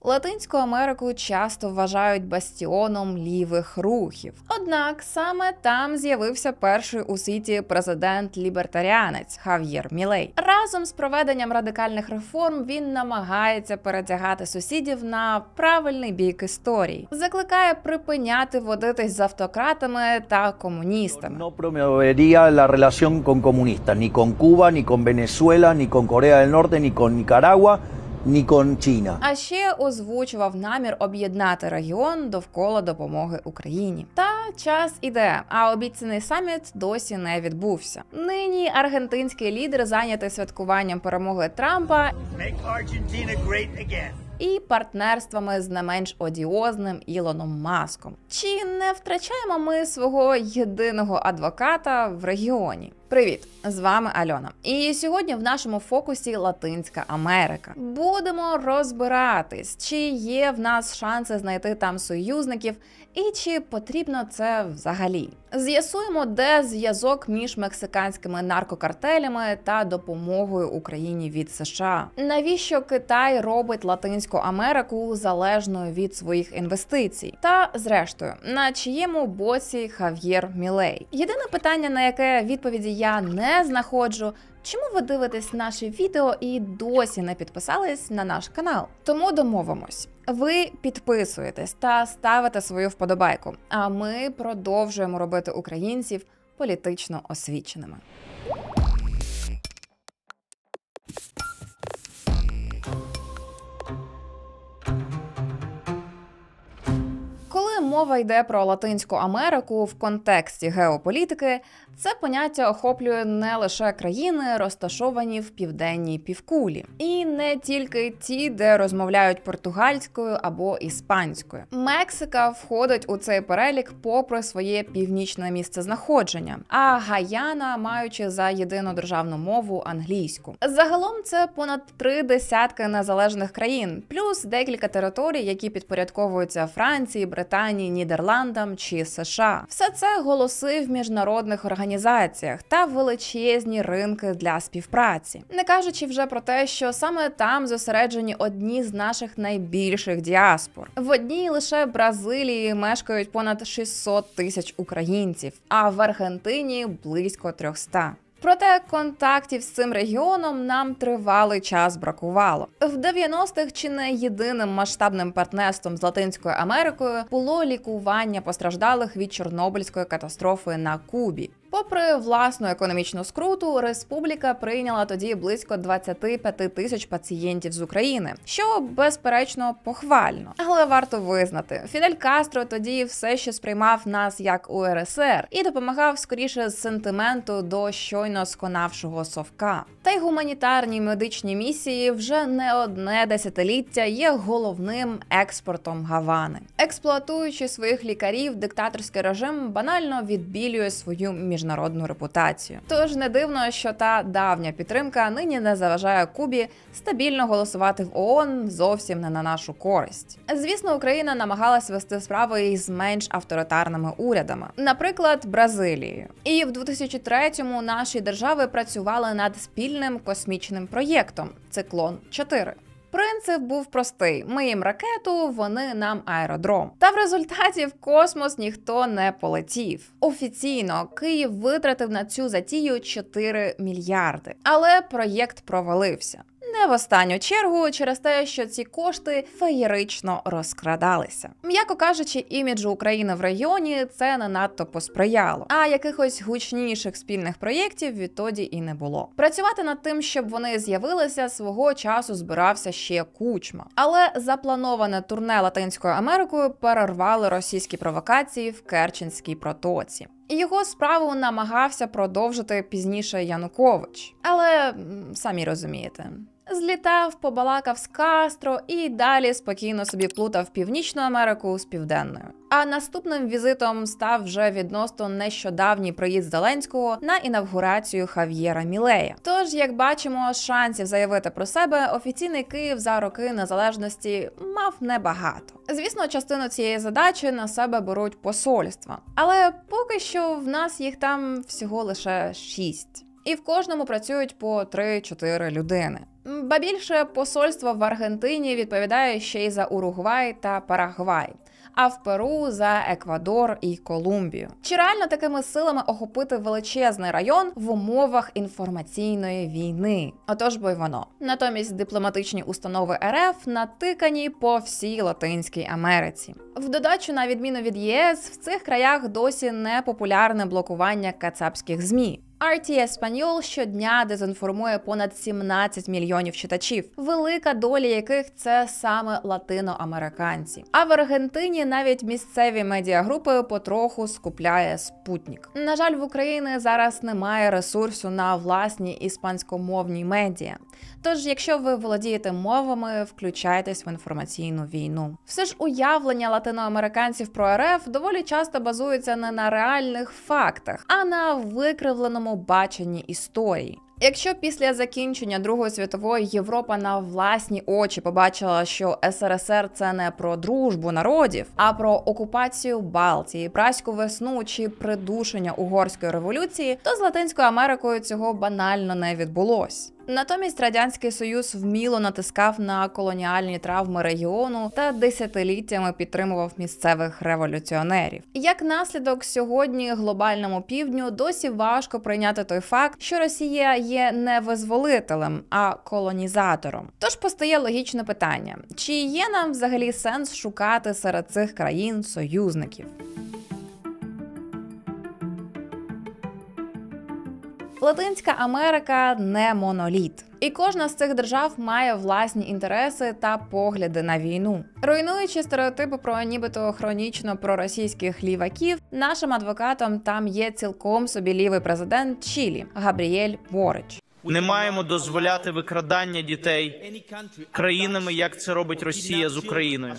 Латинську Америку часто вважають бастіоном лівих рухів. Однак саме там з'явився перший у світі президент-лібертаріанець Хав'єр Мілей. Разом з проведенням радикальних реформ він намагається перетягати сусідів на правильний бік історії. Закликає припиняти водитись з автократами та комуністами. No promovería la relación con comunistas, ni con Cuba, ni con Venezuela, ni con Corea del Norte, ni con Nicaragua, ні con Чина. А ще озвучував намір об'єднати регіон довкола допомоги Україні. Та час іде, а обіцяний саміт досі не відбувся. Нині аргентинський лідер зайнятий святкуванням перемоги Трампа і партнерствами з не менш одіозним Ілоном Маском. Чи не втрачаємо ми свого єдиного адвоката в регіоні? Привіт, з вами Альона. І сьогодні в нашому фокусі Латинська Америка. Будемо розбиратись, чи є в нас шанси знайти там союзників і чи потрібно це взагалі. З'ясуємо, де зв'язок між мексиканськими наркокартелями та допомогою Україні від США. Навіщо Китай робить Латинську Америку залежною від своїх інвестицій? Та, зрештою, на чиєму боці Хав'єр Мілей? Єдине питання, на яке відповіді я не знаходжу, чому ви дивитесь наші відео і досі не підписались на наш канал? Тому домовимось. Ви підписуєтесь та ставите свою вподобайку, а ми продовжуємо робити українців політично освіченими. Коли мова йде про Латинську Америку в контексті геополітики, це поняття охоплює не лише країни, розташовані в південній півкулі. І не тільки ті, де розмовляють португальською або іспанською. Мексика входить у цей перелік попри своє північне місцезнаходження, а Гаяна, маючи за єдину державну мову англійську. Загалом це понад 30 незалежних країн, плюс декілька територій, які підпорядковуються Франції, Британії, Нідерландам чи США. Все це голоси в міжнародних організаціях та величезні ринки для співпраці. Не кажучи вже про те, що саме там зосереджені одні з наших найбільших діаспор. В одній лише Бразилії мешкають понад 600 тисяч українців, а в Аргентині близько 300. Проте контактів з цим регіоном нам тривалий час бракувало. В 90-х чи не єдиним масштабним партнерством з Латинською Америкою було лікування постраждалих від Чорнобильської катастрофи на Кубі. Попри власну економічну скруту, республіка прийняла тоді близько 25 тисяч пацієнтів з України, що, безперечно, похвально. Але варто визнати, Фідель Кастро тоді все ще сприймав нас як УРСР і допомагав скоріше з сентименту до щойно сконавшого совка. Та й гуманітарні медичні місії вже не одне десятиліття є головним експортом Гавани. Експлуатуючи своїх лікарів, диктаторський режим банально відбілює свою міжнародну репутацію. Тож не дивно, що та давня підтримка нині не заважає Кубі стабільно голосувати в ООН зовсім не на нашу користь. Звісно, Україна намагалась вести справи із менш авторитарними урядами, наприклад, Бразилією. І в 2003-му наші держави працювали над спільним космічним проєктом «Циклон-4». Принцип був простий: ми їм ракету, вони нам аеродром. Та в результаті в космос ніхто не полетів. Офіційно Київ витратив на цю затію 4 мільярди. Але проєкт провалився. Не в останню чергу через те, що ці кошти феєрично розкрадалися. М'яко кажучи, іміджу України в регіоні це не надто посприяло. А якихось гучніших спільних проєктів відтоді і не було. Працювати над тим, щоб вони з'явилися, свого часу збирався ще Кучма. Але заплановане турне Латинською Америкою перервали російські провокації в Керченській протоці. Його справу намагався продовжити пізніше Янукович. Але, самі розумієте, злітав, побалакав з Кастро і далі спокійно собі плутав Північну Америку з Південною. А наступним візитом став вже відносно нещодавній приїзд Зеленського на інавгурацію Хав'єра Мілея. Тож, як бачимо, шансів заявити про себе офіційний Київ за роки незалежності мав небагато. Звісно, частину цієї задачі на себе беруть посольства. Але поки що в нас їх там всього лише 6. І в кожному працюють по 3-4 людини. Ба більше, посольство в Аргентині відповідає ще й за Уругвай та Парагвай, а в Перу за Еквадор і Колумбію. Чи реально такими силами охопити величезний район в умовах інформаційної війни? Отож бо й воно. Натомість дипломатичні установи РФ натикані по всій Латинській Америці. В додачу, на відміну від ЄС, в цих краях досі не популярне блокування кацапських ЗМІ. RT Español щодня дезінформує понад 17 мільйонів читачів, велика доля яких це саме латиноамериканці. А в Аргентині навіть місцеві медіагрупи потроху скупляє Спутник. На жаль, в Україні зараз немає ресурсу на власні іспанськомовні медіа. Тож, якщо ви володієте мовами, включайтесь в інформаційну війну. Все ж уявлення латиноамериканців про РФ доволі часто базуються не на реальних фактах, а на викривленому баченні історії. Якщо після закінчення Другої світової Європа на власні очі побачила, що СРСР – це не про дружбу народів, а про окупацію Балтії, Празьку весну чи придушення Угорської революції, то з Латинською Америкою цього банально не відбулось. Натомість Радянський Союз вміло натискав на колоніальні травми регіону та десятиліттями підтримував місцевих революціонерів. Як наслідок, сьогодні глобальному півдню досі важко прийняти той факт, що Росія є не визволителем, а колонізатором. Тож постає логічне питання: чи є нам взагалі сенс шукати серед цих країн союзників? Латинська Америка не моноліт. І кожна з цих держав має власні інтереси та погляди на війну. Руйнуючи стереотипи про нібито хронічно проросійських ліваків, нашим адвокатом там є цілком собі лівий президент Чилі Габріель Борич. Не маємо дозволяти викрадання дітей країнами, як це робить Росія з Україною.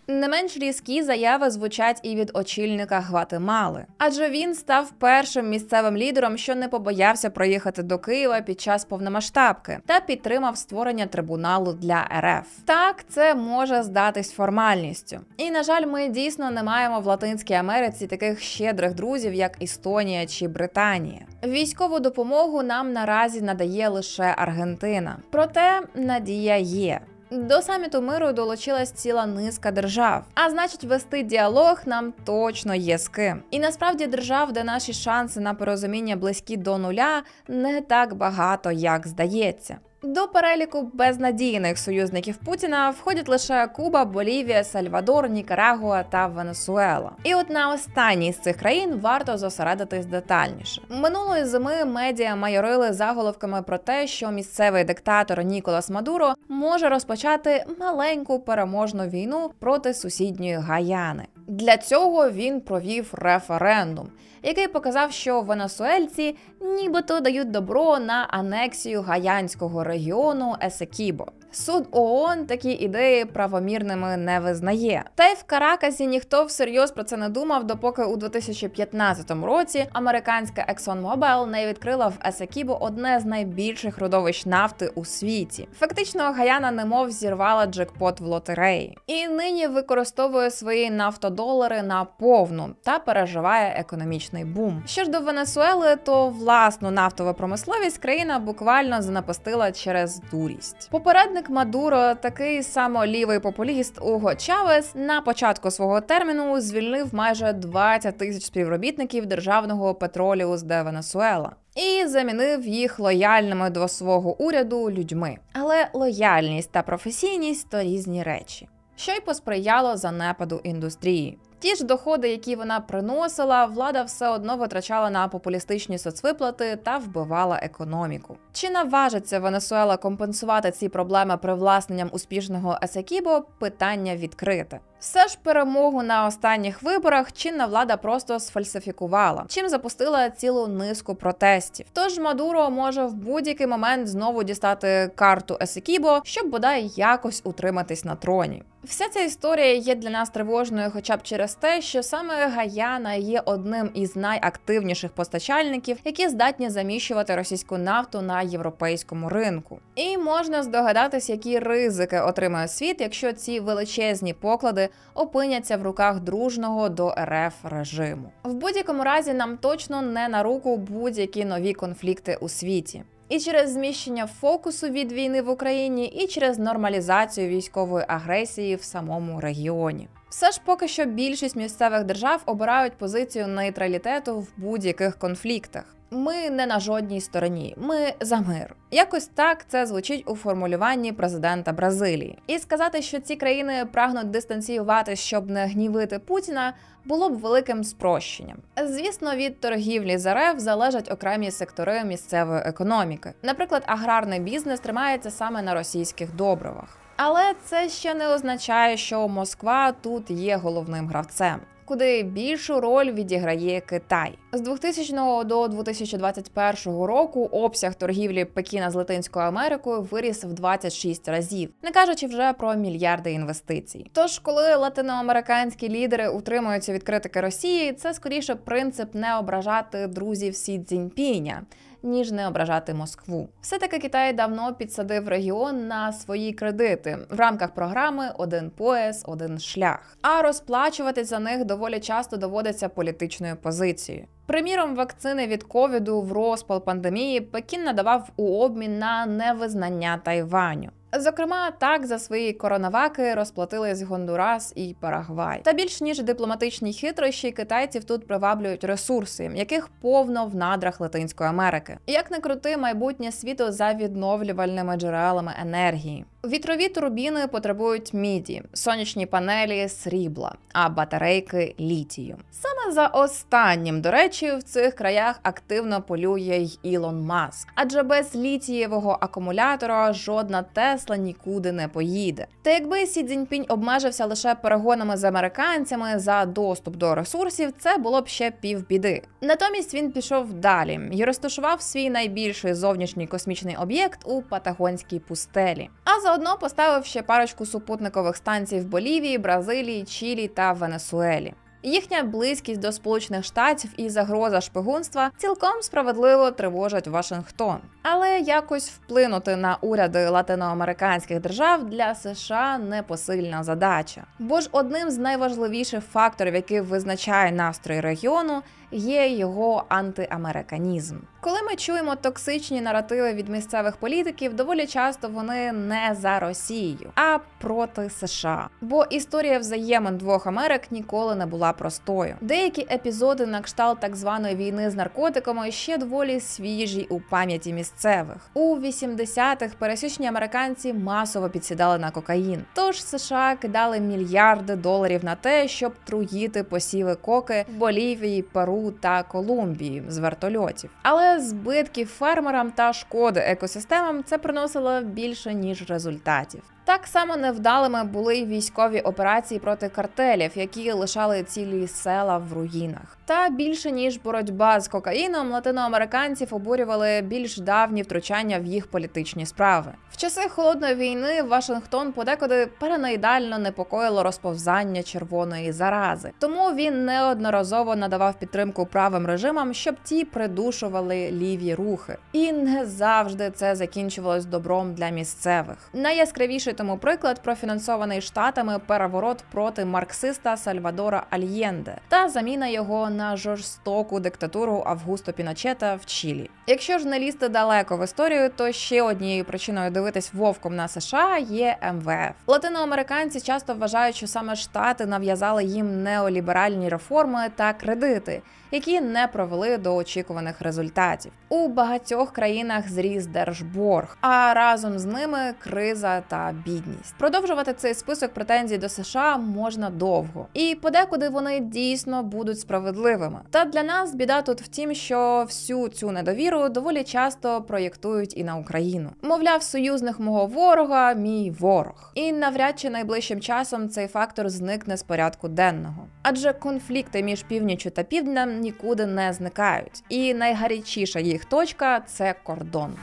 Не менш різкі заяви звучать і від очільника Гватемали. Адже він став першим місцевим лідером, що не побоявся проїхати до Києва під час повномасштабки та підтримав створення трибуналу для РФ. Так, це може здатись формальністю. І, на жаль, ми дійсно не маємо в Латинській Америці таких щедрих друзів, як Естонія чи Британія. Військову допомогу нам наразі надає лише Аргентина. Проте надія є. До саміту миру долучилась ціла низка держав, а значить, вести діалог нам точно є з ким. І насправді держав, де наші шанси на порозуміння близькі до нуля, не так багато, як здається. До переліку безнадійних союзників Путіна входять лише Куба, Болівія, Сальвадор, Нікарагуа та Венесуела. І от на останній з цих країн варто зосередитись детальніше. Минулої зими медіа майорили заголовками про те, що місцевий диктатор Ніколас Мадуро може розпочати маленьку переможну війну проти сусідньої Гаяни. Для цього він провів референдум, який показав, що венесуельці нібито дають добро на анексію гаянського регіону Есекібо. Суд ООН такі ідеї правомірними не визнає. Та й в Каракасі ніхто всерйоз про це не думав, допоки у 2015 році американська ExxonMobil не відкрила в Есекібо одне з найбільших родовищ нафти у світі. Фактично, Гаяна немов зірвала джекпот в лотереї. І нині використовує свої нафтодолари на повну та переживає економічний бум. Що ж до Венесуели, то власну нафтову промисловість країна буквально занапастила через дурість. Попередник Мадуро, такий само лівий популіст Уго Чавес, на початку свого терміну звільнив майже 20 тисяч співробітників державного Петроліус де Венесуела і замінив їх лояльними до свого уряду людьми. Але лояльність та професійність – то різні речі. Що й посприяло занепаду індустрії. Ті ж доходи, які вона приносила, влада все одно витрачала на популістичні соцвиплати та вбивала економіку. Чи наважиться Венесуела компенсувати ці проблеми привласненням успішного Есекібо – питання відкрите. Все ж перемогу на останніх виборах чинна влада просто сфальсифікувала, чим запустила цілу низку протестів. Тож Мадуро може в будь-який момент знову дістати карту Есекібо, щоб бодай якось утриматись на троні. Вся ця історія є для нас тривожною хоча б через те, що саме Гаяна є одним із найактивніших постачальників, які здатні заміщувати російську нафту на європейському ринку. І можна здогадатись, які ризики отримає світ, якщо ці величезні поклади опиняться в руках дружного до РФ режиму. В будь-якому разі нам точно не на руку будь-які нові конфлікти у світі. І через зміщення фокусу від війни в Україні, і через нормалізацію військової агресії в самому регіоні. Все ж поки що більшість місцевих держав обирають позицію нейтралітету в будь-яких конфліктах. Ми не на жодній стороні, ми за мир. Якось так це звучить у формулюванні президента Бразилії. І сказати, що ці країни прагнуть дистанціювати, щоб не гнівити Путіна, було б великим спрощенням. Звісно, від торгівлі з РФ залежать окремі сектори місцевої економіки. Наприклад, аграрний бізнес тримається саме на російських добривах. Але це ще не означає, що Москва тут є головним гравцем. Куди більшу роль відіграє Китай. З 2000 до 2021 року обсяг торгівлі Пекіна з Латинською Америкою виріс в 26 разів, не кажучи вже про мільярди інвестицій. Тож, коли латиноамериканські лідери утримуються від критики Росії, це скоріше принцип не ображати друзів Сі Цзіньпіня, ніж не ображати Москву. Все-таки Китай давно підсадив регіон на свої кредити в рамках програми «Один пояс, один шлях». А розплачувати за них доволі часто доводиться політичною позицією. Приміром, вакцини від ковіду в розпал пандемії Пекін надавав у обмін на невизнання Тайваню. Зокрема, так за свої коронаваки розплатились Гондурас і Парагвай. Та більш ніж дипломатичні хитрощі, китайців тут приваблюють ресурси, яких повно в надрах Латинської Америки. Як не крути, майбутнє світу за відновлювальними джерелами енергії. Вітрові турбіни потребують міді, сонячні панелі – срібла, а батарейки – літію. Саме за останнім, до речі, в цих краях активно полює й Ілон Маск. Адже без літієвого акумулятора жодна Тесла нікуди не поїде. Та якби Сі Цзіньпінь обмежився лише перегонами з американцями за доступ до ресурсів, це було б ще півбіди. Натомість він пішов далі і розташував свій найбільший зовнішній космічний об'єкт у Патагонській пустелі. А заодно поставив ще парочку супутникових станцій в Болівії, Бразилії, Чилі та Венесуелі. Їхня близькість до Сполучених Штатів і загроза шпигунства цілком справедливо тривожать Вашингтон. Але якось вплинути на уряди латиноамериканських держав для США непосильна задача. Бо ж одним з найважливіших факторів, який визначає настрої регіону, є його антиамериканізм. Коли ми чуємо токсичні наративи від місцевих політиків, доволі часто вони не за Росію, а проти США. Бо історія взаємин двох Америк ніколи не була простою. Деякі епізоди на кшталт так званої війни з наркотиками ще доволі свіжі у пам'яті місцевих. У 80-х пересічні американці масово підсідали на кокаїн. Тож США кидали мільярди доларів на те, щоб труїти посіви коки в Болівії, Перу та Колумбії з вертольотів. Але збитків фермерам та шкоди екосистемам це приносило більше, ніж результатів. Так само невдалими були й військові операції проти картелів, які лишали цілі села в руїнах. Та більше ніж боротьба з кокаїном, латиноамериканців обурювали більш давні втручання в їх політичні справи. В часи Холодної війни Вашингтон подекуди параноїдально непокоїло розповзання червоної зарази. Тому він неодноразово надавав підтримку правим режимам, щоб ті придушували ліві рухи. І не завжди це закінчувалось добром для місцевих. Найяскравіший тому приклад – профінансований Штатами переворот проти марксиста Сальвадора Альєнде та заміна його на жорстоку диктатуру Августо Піночета в Чилі. Якщо ж не лізти далеко в історію, то ще однією причиною дивитись вовком на США є МВФ. Латиноамериканці часто вважають, що саме Штати нав'язали їм неоліберальні реформи та кредити, які не привели до очікуваних результатів. У багатьох країнах зріс держборг, а разом з ними криза та бідність. Продовжувати цей список претензій до США можна довго. І подекуди вони дійсно будуть справедливими. Та для нас біда тут в тім, що всю цю недовіру доволі часто проєктують і на Україну. Мовляв, союзник мого ворога – мій ворог. І навряд чи найближчим часом цей фактор зникне з порядку денного. Адже конфлікти між північчю та півднем нікуди не зникають. І найгарячіша їх точка – це кордон.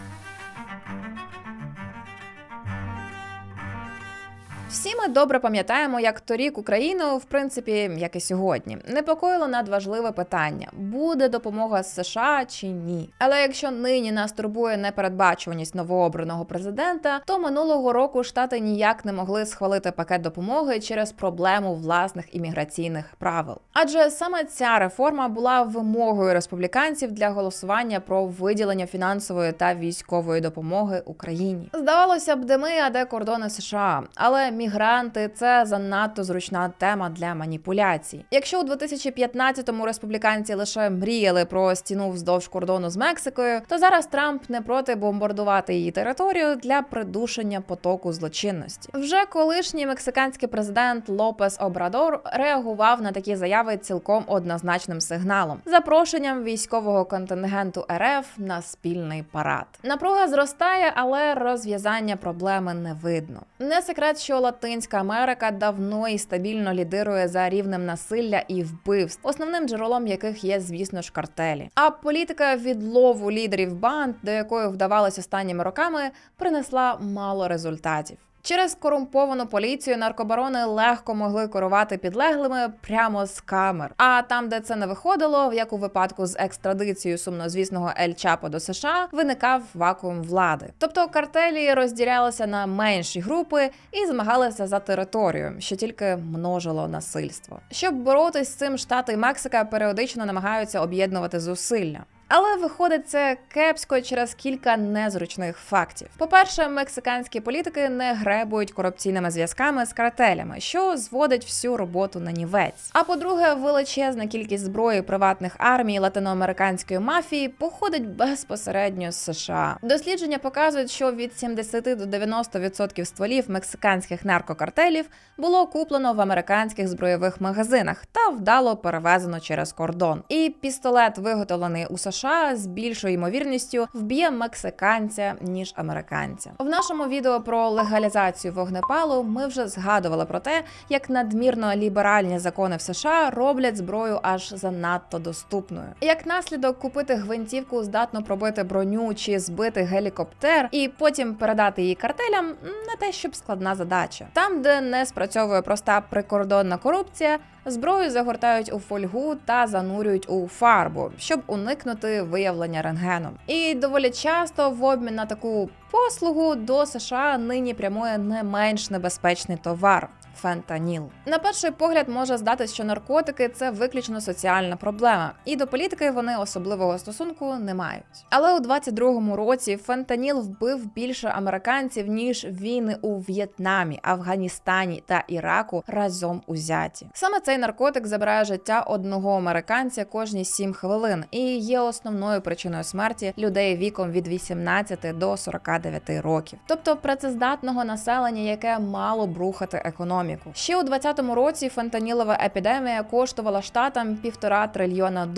Всі ми добре пам'ятаємо, як торік Україну, в принципі, як і сьогодні, непокоїло надважливе питання: буде допомога з США чи ні. Але якщо нині нас турбує непередбачуваність новообраного президента, то минулого року Штати ніяк не могли схвалити пакет допомоги через проблему власних імміграційних правил. Адже саме ця реформа була вимогою республіканців для голосування про виділення фінансової та військової допомоги Україні. Здавалося б, де ми, а де кордони США. Але мігранти – це занадто зручна тема для маніпуляцій. Якщо у 2015-му республіканці лише мріяли про стіну вздовж кордону з Мексикою, то зараз Трамп не проти бомбардувати її територію для придушення потоку злочинності. Вже колишній мексиканський президент Лопес Обрадор реагував на такі заяви цілком однозначним сигналом – запрошенням військового контингенту РФ на спільний парад. Напруга зростає, але розв'язання проблеми не видно. Не секрет, що Латинська Америка давно і стабільно лідирує за рівнем насилля і вбивств, основним джерелом яких є, звісно ж, картелі. А політика відлову лідерів банд, до якої вдавалося останніми роками, принесла мало результатів. Через корумповану поліцію наркобарони легко могли керувати підлеглими прямо з камер. А там, де це не виходило, як у випадку з екстрадицією сумнозвісного Ель Чапо до США, виникав вакуум влади. Тобто картелі розділялися на менші групи і змагалися за територію, що тільки множило насильство. Щоб боротись з цим, Штати і Мексика періодично намагаються об'єднувати зусилля. Але виходить це кепсько через кілька незручних фактів. По-перше, мексиканські політики не гребують корупційними зв'язками з картелями, що зводить всю роботу на нівець. А по-друге, величезна кількість зброї приватних армій латиноамериканської мафії походить безпосередньо з США. Дослідження показують, що від 70 до 90% стволів мексиканських наркокартелів було куплено в американських збройових магазинах та вдало перевезено через кордон. І пістолет, виготовлений у США, з більшою ймовірністю вб'є мексиканця, ніж американця. В нашому відео про легалізацію вогнепалу ми вже згадували про те, як надмірно ліберальні закони в США роблять зброю аж занадто доступною. Як наслідок, купити гвинтівку здатно пробити броню чи збити гелікоптер і потім передати її картелям не те, щоб складна задача. Там, де не спрацьовує проста прикордонна корупція, зброю загортають у фольгу та занурюють у фарбу, щоб уникнути виявлення рентгеном. І доволі часто в обмін на таку послугу до США нині прямує не менш небезпечний товар – фентаніл. На перший погляд може здатись, що наркотики – це виключно соціальна проблема, і до політики вони особливого стосунку не мають. Але у 22-му році фентаніл вбив більше американців, ніж війни у В'єтнамі, Афганістані та Іраку разом узяті. Саме цей наркотик забирає життя одного американця кожні 7 хвилин і є основною причиною смерті людей віком від 18 до 49 років. Тобто працездатного населення, яке мало б рухати економіку. Ще у 2020 році фентанілова епідемія коштувала штатам $1,5 трильйона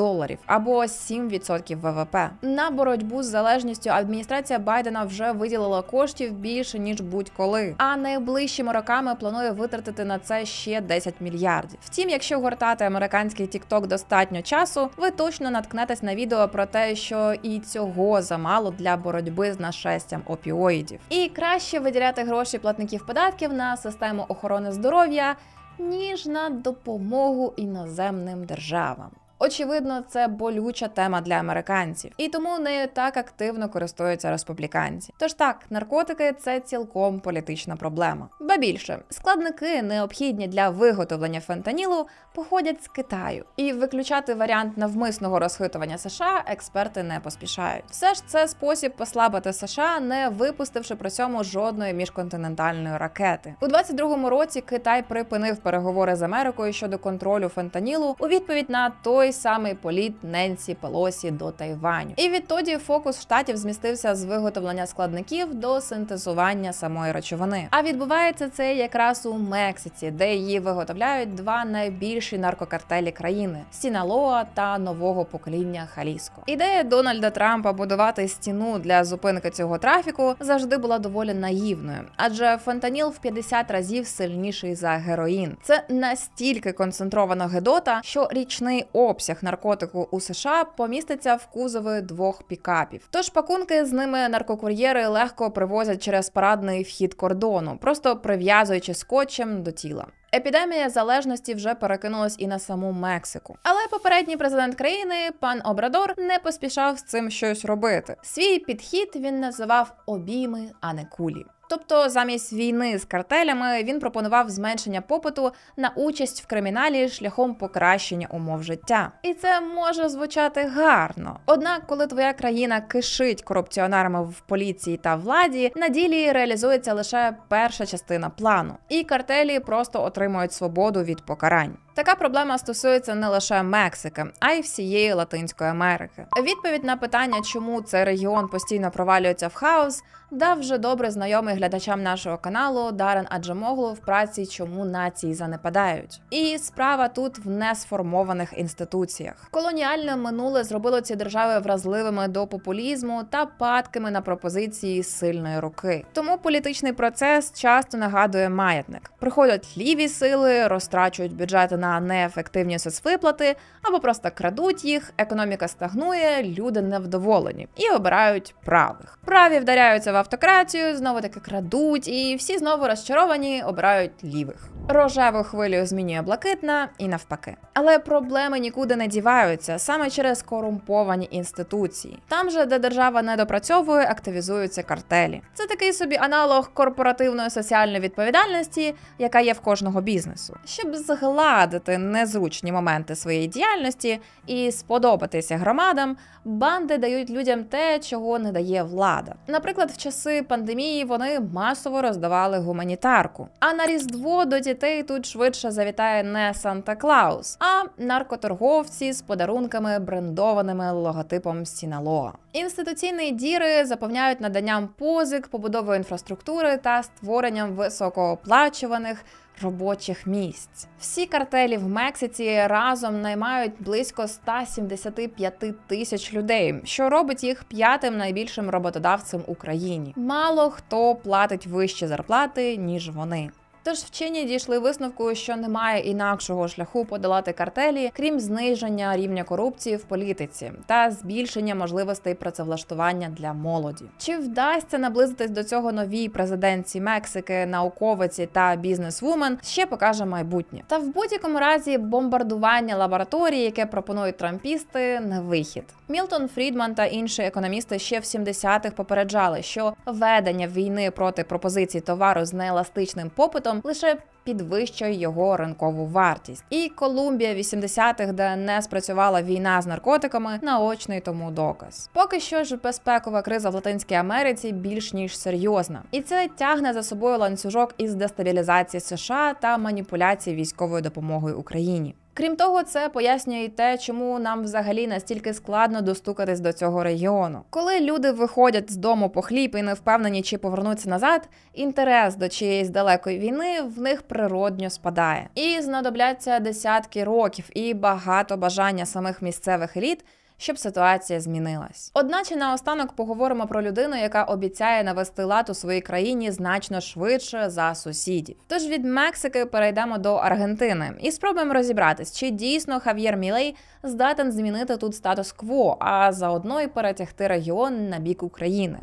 або 7% ВВП. На боротьбу з залежністю адміністрація Байдена вже виділила коштів більше, ніж будь-коли. А найближчими роками планує витратити на це ще 10 мільярдів. Втім, якщо гортати американський TikTok достатньо часу, ви точно наткнетесь на відео про те, що і цього замало для боротьби з нашестям опіоїдів. І краще виділяти гроші платників податків на систему охорони здоров'я, ніж на допомогу іноземним державам. Очевидно, це болюча тема для американців, і тому нею так активно користуються республіканці. Тож так, наркотики – це цілком політична проблема. Ба більше, складники, необхідні для виготовлення фентанілу, походять з Китаю. І виключати варіант навмисного розхитування США експерти не поспішають. Все ж це спосіб послабити США, не випустивши при цьому жодної міжконтинентальної ракети. У 22-му році Китай припинив переговори з Америкою щодо контролю фентанілу у відповідь на той самий політ Ненсі Пелосі до Тайваню. І відтоді фокус штатів змістився з виготовлення складників до синтезування самої речовини. А відбувається це якраз у Мексиці, де її виготовляють два найбільші наркокартелі країни – Сіналоа та нового покоління Халіско. Ідея Дональда Трампа будувати стіну для зупинки цього трафіку завжди була доволі наївною, адже фентаніл в 50 разів сильніший за героїн. Це настільки концентрована гидота, що річний обсяг обсяг наркотику у США поміститься в кузови 2 пікапів. Тож пакунки з ними наркокур'єри легко привозять через парадний вхід кордону, просто прив'язуючи скотчем до тіла. Епідемія залежності вже перекинулась і на саму Мексику. Але попередній президент країни, пан Обрадор, не поспішав з цим щось робити. Свій підхід він називав «обійми, а не кулі». Тобто замість війни з картелями він пропонував зменшення попиту на участь в криміналі шляхом покращення умов життя. І це може звучати гарно. Однак, коли твоя країна кишить корупціонерами в поліції та владі, на ділі реалізується лише перша частина плану. І картелі просто отримують свободу від покарань. Така проблема стосується не лише Мексики, а й всієї Латинської Америки. Відповідь на питання, чому цей регіон постійно провалюється в хаос, дав вже добре знайомий глядачам нашого каналу Дарен Аджемоглу в праці «Чому нації занепадають». І справа тут в несформованих інституціях. Колоніальне минуле зробило ці держави вразливими до популізму та падкими на пропозиції сильної руки. Тому політичний процес часто нагадує маятник. Приходять ліві сили, розтрачують бюджети на неефективні соцвиплати або просто крадуть їх, економіка стагнує, люди невдоволені і обирають правих. Праві вдаряються в автократію, знову таки крадуть, і всі знову розчаровані обирають лівих. Рожеву хвилю змінює блакитна і навпаки. Але проблеми нікуди не діваються саме через корумповані інституції. Там же, де держава не допрацьовує, активізуються картелі. Це такий собі аналог корпоративної соціальної відповідальності, яка є в кожного бізнесу. Щоб згладити незручні моменти своєї діяльності і сподобатися громадам, банди дають людям те, чого не дає влада. Наприклад, в часи пандемії вони масово роздавали гуманітарку. А на Різдво до дітей тут швидше завітає не Санта-Клаус, а наркоторговці з подарунками, брендованими логотипом Сіналоа. Інституційні діри заповняють наданням позик, побудовою інфраструктури та створенням високооплачуваних робочих місць. Всі картелі в Мексиці разом наймають близько 175 тисяч людей, що робить їх 5-тим найбільшим роботодавцем у країні. Мало хто платить вищі зарплати, ніж вони. Тож вчені дійшли висновку, що немає інакшого шляху подолати картелі, крім зниження рівня корупції в політиці та збільшення можливостей працевлаштування для молоді. Чи вдасться наблизитись до цього новій президентці Мексики, науковиці та бізнесвумен, ще покаже майбутнє. Та в будь-якому разі бомбардування лабораторій, яке пропонують трампісти, не вихід. Мілтон Фрідман та інші економісти ще в 70-х попереджали, що ведення війни проти пропозицій товару з нееластичним попитом лише підвищує його ринкову вартість. І Колумбія 80-х, де не спрацювала війна з наркотиками, наочний тому доказ. Поки що ж безпекова криза в Латинській Америці більш ніж серйозна. І це тягне за собою ланцюжок із дестабілізації США та маніпуляцій військовою допомогою Україні. Крім того, це пояснює і те, чому нам взагалі настільки складно достукатись до цього регіону. Коли люди виходять з дому по хліб і не впевнені, чи повернуться назад, інтерес до чиєїсь далекої війни в них природньо спадає. І знадобляться десятки років і багато бажання самих місцевих еліт, щоб ситуація змінилась. Одначе наостанок поговоримо про людину, яка обіцяє навести лад у своїй країні значно швидше за сусідів. Тож від Мексики перейдемо до Аргентини і спробуємо розібратись, чи дійсно Хав'єр Мілей здатен змінити тут статус-кво, а заодно й перетягти регіон на бік України.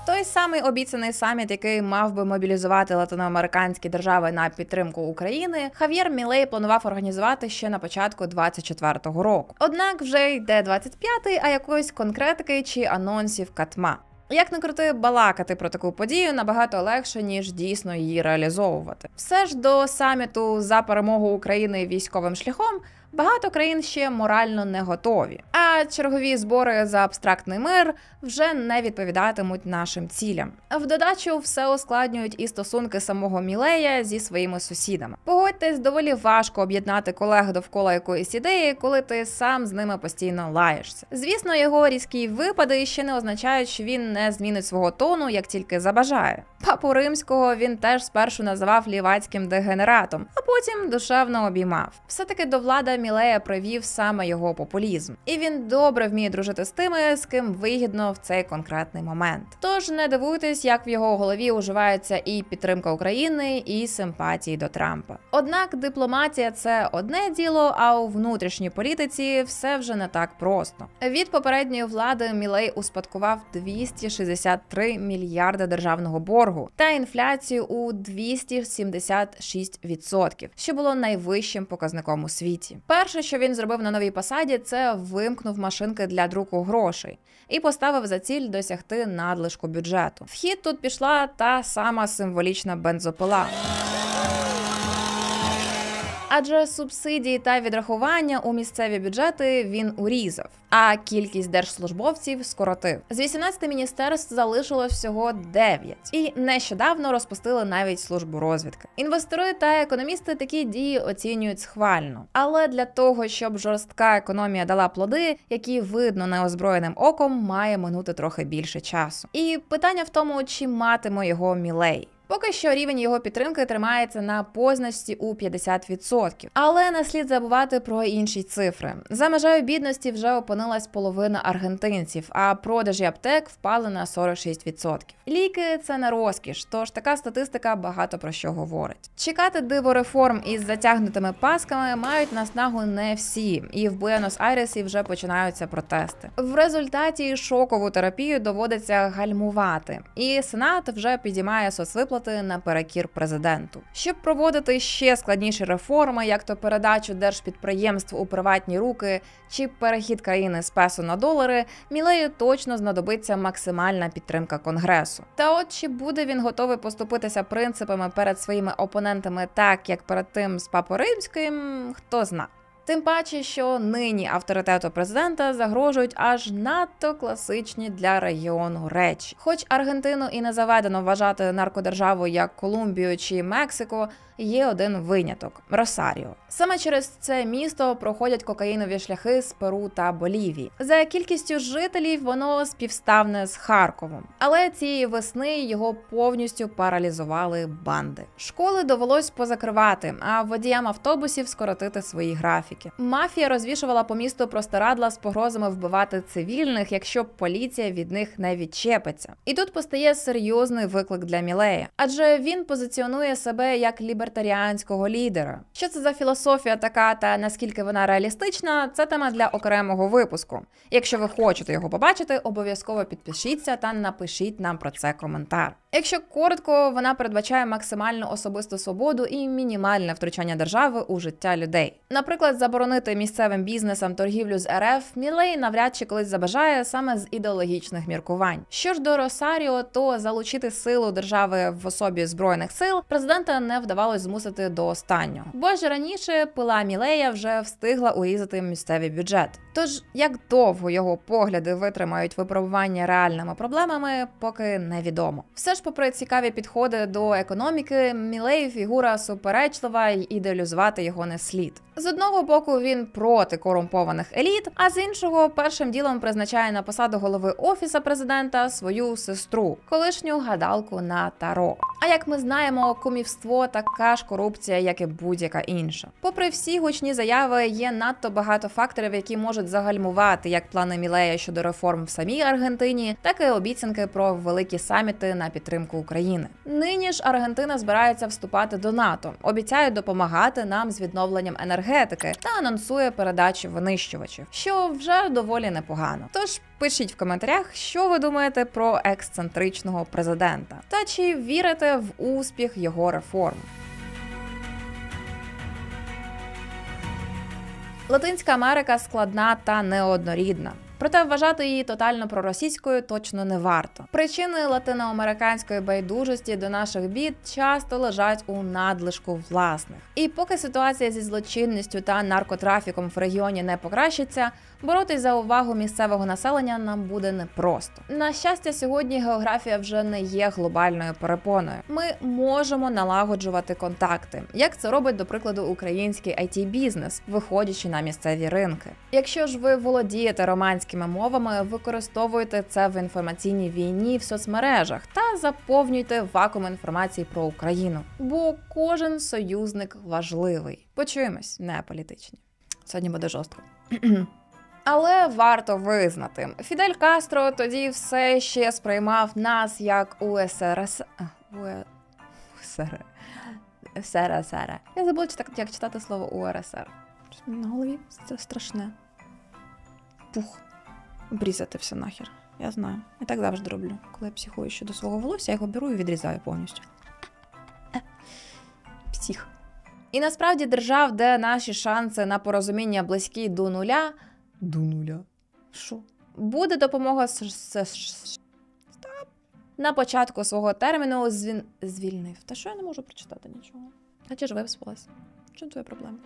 Той самий обіцяний саміт, який мав би мобілізувати латиноамериканські держави на підтримку України, Хав'єр Мілей планував організувати ще на початку 24-го року. Однак вже йде 25-й, а якоїсь конкретики чи анонсів катма. Як не крути, балакати про таку подію набагато легше, ніж дійсно її реалізовувати. Все ж до саміту за перемогу України військовим шляхом багато країн ще морально не готові. А чергові збори за абстрактний мир вже не відповідатимуть нашим цілям. В додачу все ускладнюють і стосунки самого Мілея зі своїми сусідами. Погодьтесь, доволі важко об'єднати колег довкола якоїсь ідеї, коли ти сам з ними постійно лаєшся. Звісно, його різкі випади ще не означають, що він не змінить свого тону, як тільки забажає. Папу Римського він теж спершу називав лівацьким дегенератом, а потім душевно обіймав. Все-таки до влади Мілея привів саме його популізм. І він добре вміє дружити з тими, з ким вигідно в цей конкретний момент. Тож не дивуйтесь, як в його голові уживаються і підтримка України, і симпатії до Трампа. Однак дипломатія – це одне діло, а у внутрішній політиці все вже не так просто. Від попередньої влади Мілей успадкував 263 мільярди державного боргу та інфляцію у 276%, що було найвищим показником у світі. Перше, що він зробив на новій посаді, це вимкнув машинки для друку грошей і поставив за ціль досягти надлишку бюджету. В хід тут пішла та сама символічна бензопила. Адже субсидії та відрахування у місцеві бюджети він урізав, а кількість держслужбовців скоротив. З 18 міністерств залишилось всього 9. І нещодавно розпустили навіть службу розвідки. Інвестори та економісти такі дії оцінюють схвально. Але для того, щоб жорстка економія дала плоди, які видно неозброєним оком, має минути трохи більше часу. І питання в тому, чи матиме його Мілей. Поки що рівень його підтримки тримається на позначці у 50%. Але не слід забувати про інші цифри. За межею бідності вже опинилась половина аргентинців, а продажі аптек впали на 46%. Ліки – це не розкіш, тож така статистика багато про що говорить. Чекати диво реформ із затягнутими пасками мають наснагу не всі, і в Буенос-Айресі вже починаються протести. В результаті шокову терапію доводиться гальмувати, і Сенат вже підіймає соцвиплати наперекір президенту. Щоб проводити ще складніші реформи, як то передачу держпідприємств у приватні руки чи перехід країни з песо на долари, Мілею точно знадобиться максимальна підтримка Конгресу. Та от чи буде він готовий поступитися принципами перед своїми опонентами так, як перед тим з Папою Римським, хто зна. Тим паче, що нині авторитету президента загрожують аж надто класичні для регіону речі. Хоч Аргентину і не заведено вважати наркодержавою як Колумбію чи Мексику, є один виняток – Росаріо. Саме через це місто проходять кокаїнові шляхи з Перу та Болівії. За кількістю жителів воно співставне з Харковом. Але цієї весни його повністю паралізували банди. Школи довелось позакривати, а водіям автобусів скоротити свої графіки. Мафія розвішувала по місту простирадла з погрозами вбивати цивільних, якщо поліція від них не відчепиться. І тут постає серйозний виклик для Мілея. Адже він позиціонує себе як лібертаріанського лідера. Що це за філософія така та наскільки вона реалістична, це тема для окремого випуску. Якщо ви хочете його побачити, обов'язково підпишіться та напишіть нам про це коментар. Якщо коротко, вона передбачає максимальну особисту свободу і мінімальне втручання держави у життя людей. Наприклад, заборонити місцевим бізнесам торгівлю з РФ Мілей навряд чи колись забажає саме з ідеологічних міркувань. Що ж до Росаріо, то залучити силу держави в особі Збройних сил президента не вдавалось змусити до останнього. Бо ж раніше пила Мілея вже встигла урізати місцевий бюджет. Тож, як довго його погляди витримають випробування реальними проблемами, поки невідомо. Все ж попри цікаві підходи до економіки, Мілей фігура суперечлива й ідеалізувати його не слід. З одного боку він проти корумпованих еліт, а з іншого першим ділом призначає на посаду голови Офісу президента свою сестру, колишню гадалку на Таро. А як ми знаємо, кумівство така ж корупція, як і будь-яка інша. Попри всі гучні заяви, є надто багато факторів, які можуть загальмувати як плани Мілея щодо реформ в самій Аргентині, так і обіцянки про великі саміти на підтримку України. Нині ж Аргентина збирається вступати до НАТО, обіцяє допомагати нам з відновленням енергетики та анонсує передачу винищувачів, що вже доволі непогано. Тож пишіть в коментарях, що ви думаєте про ексцентричного президента, та чи вірите в успіх його реформ. Латинська Америка складна та неоднорідна. Проте вважати її тотально проросійською точно не варто. Причини латиноамериканської байдужості до наших бід часто лежать у надлишку власних. І поки ситуація зі злочинністю та наркотрафіком в регіоні не покращиться, боротись за увагу місцевого населення нам буде непросто. На щастя, сьогодні географія вже не є глобальною перепоною. Ми можемо налагоджувати контакти, як це робить, до прикладу, український IT-бізнес, виходячи на місцеві ринки. Якщо ж ви володієте романськими мовами, використовуйте це в інформаційній війні в соцмережах та заповнюйте вакуум інформації про Україну. Бо кожен союзник важливий. Почуємось, не політичні. Сьогодні буде жорстко. Але варто визнати, Фідель Кастро тоді все ще сприймав нас як СРСР. Я забула, як читати слово УРСР. Щось мені на голові це страшне. Пух. Обрізати все нахер. Я знаю. Я так завжди роблю. Коли я психую щодо свого волосся, я його беру і відрізаю повністю. Псих. І насправді держав, де наші шанси на порозуміння близькі до нуля. До нуля? Що? Буде допомога на початку свого терміну звільнив. Та що я не можу прочитати нічого? А чи ж виспалась? Що твоя проблема?